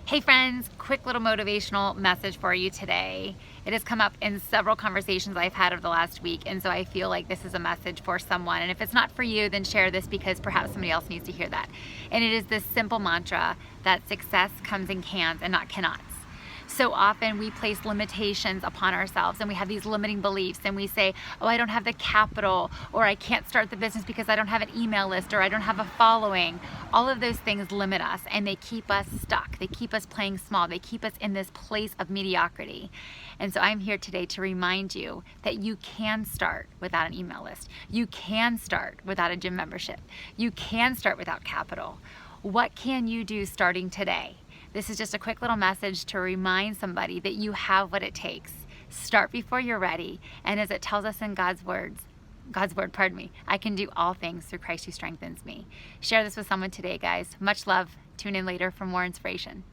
Hey friends, quick little motivational message for you today. It has come up in several conversations I've had over the last week, and so I feel like this is a message for someone. And if it's not for you, then share this because perhaps somebody else needs to hear that. And it is this simple mantra that success comes in cans and not cannots. So often we place limitations upon ourselves and we have these limiting beliefs and we say, oh, I don't have the capital, or I can't start the business because I don't have an email list, or I don't have a following. All of those things limit us and they keep us stuck. They keep us playing small. They keep us in this place of mediocrity. And so I'm here today to remind you that you can start without an email list. You can start without a gym membership. You can start without capital. What can you do starting today? This is just a quick little message to remind somebody that you have what it takes. Start before you're ready. And as it tells us in God's word, I can do all things through Christ who strengthens me. Share this with someone today, guys. Much love. Tune in later for more inspiration.